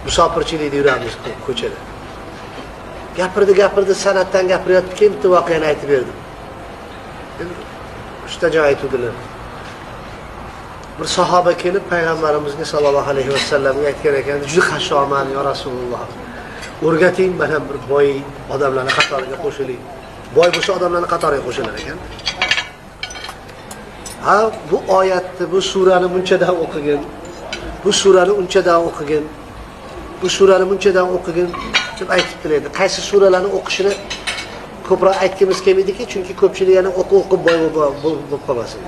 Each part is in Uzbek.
musofirchilikda yuramiz ko'chada. Gapirdi, san'atdan gapirayotib keyin bitta voqeani aytib berdim. Uchta joy aytdilar. Bir sahoba kelib payg'ambarimizga sollallohu alayhi vasallamga aytgan ekan, juda xashoman ya Rasululloh. O'rgating, mana bir boy odamlarning qatoriga qo'shiling. Boy bo'lsa odamlarning qatoriga qo'shilar ekan. Ha, bu oyatni, bu surani bunchadan o'qigan. Bu surani unchadan o'qigan. Bu surani bunchadan o'qigan deb aytibdilar edi. Qaysi suralarni o'qishini ko'proq aytgimiz kelmaydiki, chunki ko'pchilik yana o'qib boy bo'lib qolmasin.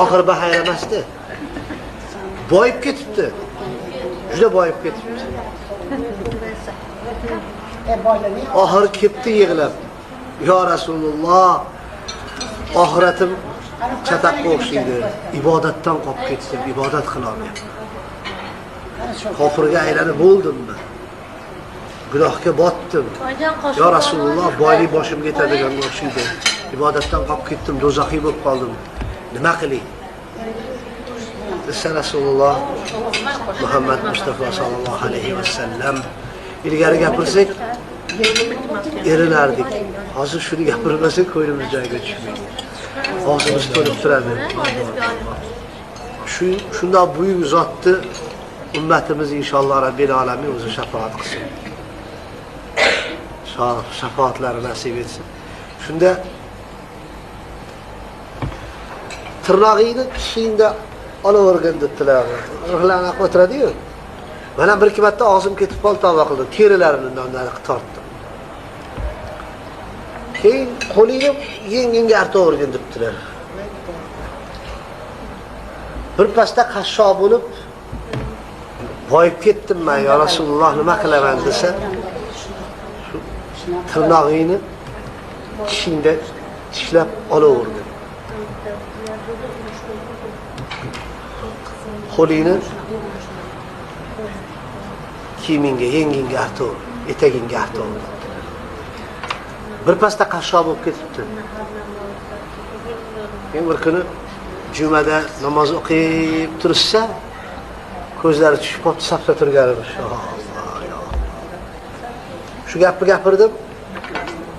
Oxir bahayra emasdi. Boyib ketibdi. Juda boyib ketibdi. Oxir ketdi yig'lab. Ya Rasululloh, oxiratim chataqqa o'xshaydi. Ibodatdan qolib ketdim, ibodat qila olmayman. Kofirga aylanib bo'ldimmi? Gunohga botdim. Ya Rasululloh, boylik boshimga yetadiganga o'xshaydi. Ibodatdan qolib ketdim, do'zaxiy bo'lib qoldim. Nima qilay? Desa Rasululloh Muhammad Mustafa sallallohu alayhi vasallam ilgari gapirsak erinardik. Hozir shuni gapirmasak ko'nglimiz joyiga tushmaydi. Og'zimiz to'lib turadi. Shunda buyuk zotni ummatimiz inshaalloh Robbil alamin o'zi shafaat qilsin. Shafaatlarini nasib etsin. Shunda tirnog'ingni tishingda olavergan debdilar. Ruhlarni aqib o'tiradi-yu. Mana bir ikki marta og'zim ketib qoldi, tavba qildim. Terilarini tortdim. Keyin qo'lingni yengingga artavergan debdilar. Bir pasda qashshoq bo'lib boyib ketdim men, ya Rasululloh, nima qilaman desa, tirnog'ingni tishingda tishlab olavergan. Qo'lingni kiyimingga, yengingga artaver, etagingga artaver. Bir pasda qashshoq bo'lib ketibdi. Keyin bir kuni jumada namoz o'qib tursa, ko'zlari tushib qolib safda turganlar. Shu gapni gapirdim.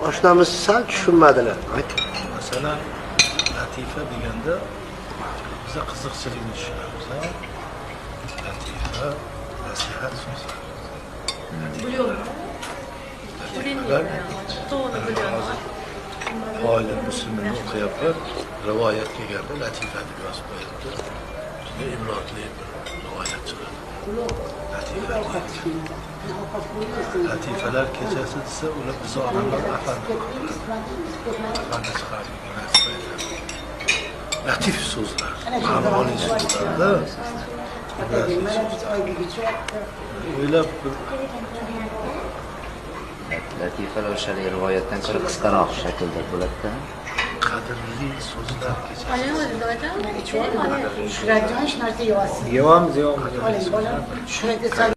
Oshnamiz sal tushunmadilar. Masalan, latifa deganda biza qiziqchilikni tushunamiz. Latifa, nasihat so'zi. Oila musulmon o'qiyapti, rivoyat kelganda latifa deb yozib qo'yibdi. Shunga ibratli rivoyat chiqadi. Latifalar kechasi desa, ular biz odamlar afandi chiqaradigan narsa. Latif so'zlar, qamoli so'zlarda o'ylab latifalar o'sha rivoyatdan ko'ra qisqaroq shaklda bo'ladi-da. Qadrli so'zlar kechasi. Yevamiz.